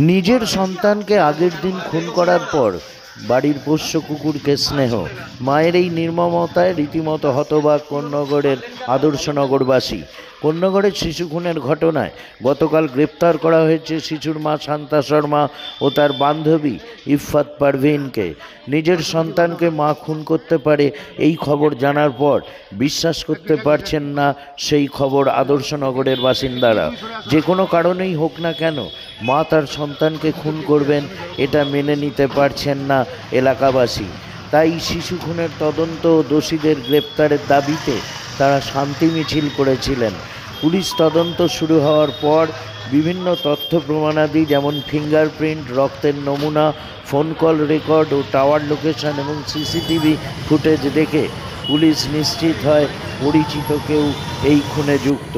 নিজের সন্তানকে আগের দিন খুন করার পর বাড়ির পোষ্য কুকুরকে স্নেহ, মায়ের এই নির্মমতায় রীতিমতো হতবাক কোন্নগরের আদর্শনগরবাসী। কোন্নগরের শিশু খুনের ঘটনায় গতকাল গ্রেপ্তার করা হয়েছে শিশুর মা শান্তা শর্মা ও তার বান্ধবী ইফফাত পারভিনকে। নিজের সন্তানকে মা খুন করতে পারে এই খবর জানার পর বিশ্বাস করতে পারছেন না সেই খবর আদর্শনগরের বাসিন্দারা। যে কোনো কারণেই হোক না কেন মা তার সন্তানকে খুন করবেন এটা মেনে নিতে পারছেন না এলাকাবাসী। তাই শিশু খুনের তদন্ত ও দোষীদের গ্রেপ্তারের দাবিতে তারা শান্তি মিছিল করেছিলেন। পুলিশ তদন্ত শুরু হওয়ার পর বিভিন্ন তথ্য প্রমাণাদি যেমন ফিঙ্গারপ্রিন্ট, রক্তের নমুনা, ফোন কল রেকর্ড ও টাওয়ার লোকেশন এবং সিসিটিভি ফুটেজ দেখে পুলিশ নিশ্চিত হয় পরিচিত কেউ এই খুনে যুক্ত।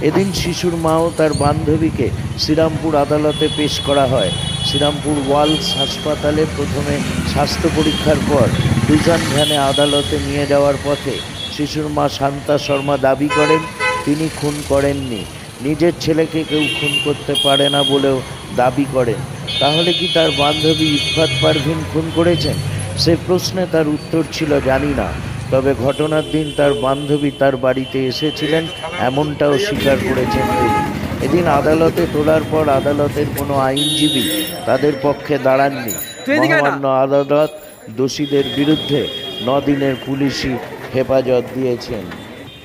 এদিন শিশুর মা ও তার বান্ধবীকে শ্রীরামপুর আদালতে পেশ করা হয়। শ্রীরামপুর ওয়ালস হাসপাতালে প্রথমে স্বাস্থ্য পরীক্ষার পর দুজন ভ্যানে আদালতে নিয়ে যাওয়ার পথে শিশুর মা শান্তা শর্মা দাবি করেন তিনি খুন করেননি। নিজের ছেলেকে কেউ খুন করতে পারে না বলেও দাবি করেন। তাহলে কি তার বান্ধবী ইফফাত পারভিন খুন করেছেন? সে প্রশ্নে তার উত্তর ছিল জানি না। তবে ঘটনার দিন তার বান্ধবী তার বাড়িতে এসেছিলেন এমনটাও স্বীকার করেছেন তিনি। এদিন আদালতে তোলার পর আদালতের কোনো আইনজীবী তাদের পক্ষে দাঁড়াননি। মহামান্য আদালত দোষীদের বিরুদ্ধে 9 দিনের পুলিশি হেফাজত দিয়েছেন।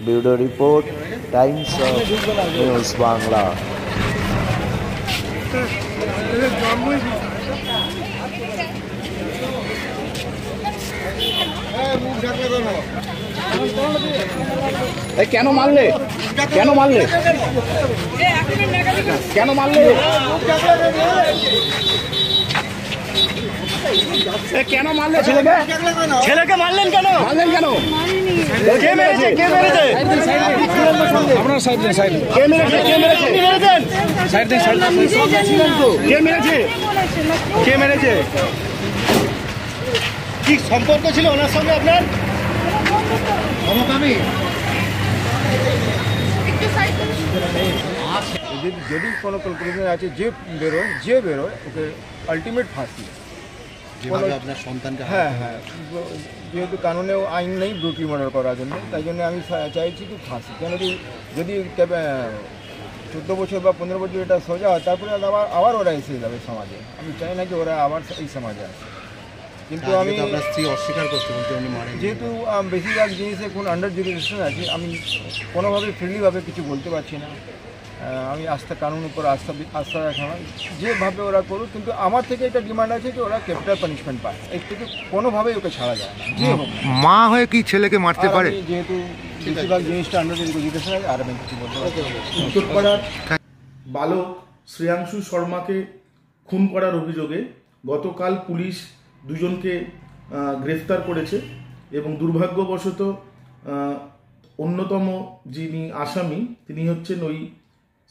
Bureau report, Times of news Bangla. কেন মারলে? কেন মারলে? কেন মারলে? কেন মারলে ছেলেকে? ছেলেকে মারলেন কেন? মারলেন কেন? কে মেরেছে? কে মেরেছে? আপনার সাইড দেন, সাইড। কে মেরেছে? কে মেরেছে? সাইড দেন, সাইড দেন। কে মেরেছে? কে মেরেছে? কি সম্পর্ক ছিল ওনার সঙ্গে আপনার? যদি কোনো কলকাতা আছে যে বেরোয় ওকে আলটিমেট ফাঁসি। আপনার সন্তানকে হ্যাঁ, যেহেতু কানুনেও আইন নেই ব্রুটালি মার্ডার করার জন্য, তাই জন্য আমি চাইছি কি ফাঁসি। কেন কি যদি 14 বছর বা 15 বছর এটা সোজা হয় তারপরে আবার ওরা এসে যাবে সমাজে। আমি চাই না কি ওরা আবার এই সমাজে আসে। কিন্তু আমি অস্বীকার করছি যেহেতু বেশিরভাগ জিনিসে কোন আন্ডার জুডিশন আছে, আমি কোনোভাবে ফ্রিলিভাবে কিছু বলতে পারছি না। আমি কানুন উপর আস্থা রাখা যেভাবে ওরা করুক, কিন্তু আমার থেকে এটা ডিমান্ড আছে যে ওরা ক্যাপিটাল পানিশমেন্ট পায়। এর থেকে কোনোভাবেই ওকে ছাড়া যায় না। যে মা হয়ে কি ছেলেকে মারতে পারে? যেহেতু বেশিরভাগ জিনিসটা আন্ডার জুডিশন আছে, আর আমি কিছু বলতে পারছি। উত্তরপাড়ার বালক শ্রেয়াংশু শর্মাকে খুন করার অভিযোগে গতকাল পুলিশ দুজনকে গ্রেফতার করেছে এবং দুর্ভাগ্যবশত অন্যতম যিনি আসামি তিনি হচ্ছেন ওই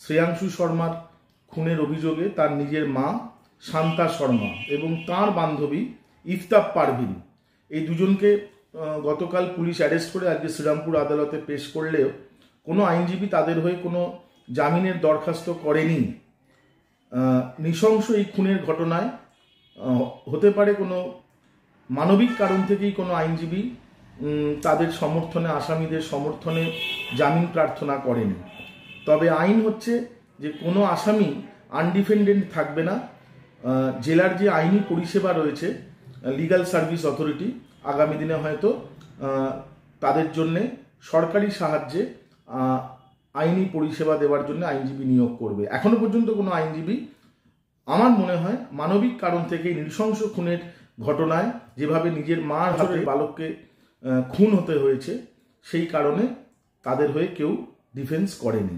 শ্রেয়াংশু শর্মার খুনের অভিযোগে তার নিজের মা শান্তা শর্মা এবং তার বান্ধবী ইফফাত পারভিন। এই দুজনকে গতকাল পুলিশ অ্যারেস্ট করে আজকে শ্রীরামপুর আদালতে পেশ করলেও কোনো আইনজীবী তাদের হয়ে কোনো জামিনের দরখাস্ত করেনি। নৃশংস এই খুনের ঘটনায় হতে পারে কোনো মানবিক কারণ থেকেই কোনো আইনজীবী তাদের সমর্থনে, আসামিদের সমর্থনে জামিন প্রার্থনা করেনি। তবে আইন হচ্ছে যে কোনো আসামি আনডিফেন্ডেড থাকবে না। জেলার যে আইনি পরিষেবা রয়েছে, লিগ্যাল সার্ভিস অথরিটি, আগামী দিনে হয়তো তাদের জন্যে সরকারি সাহায্যে আইনি পরিষেবা দেওয়ার জন্য আইনজীবী নিয়োগ করবে। এখনো পর্যন্ত কোনো আইনজীবী আমার মনে হয় মানবিক কারণ থেকে নৃশংস খুনের ঘটনায় যেভাবে নিজের মার হাতে বালককে খুন হতে হয়েছে সেই কারণে তাদের হয়ে কেউ ডিফেন্স করেনি।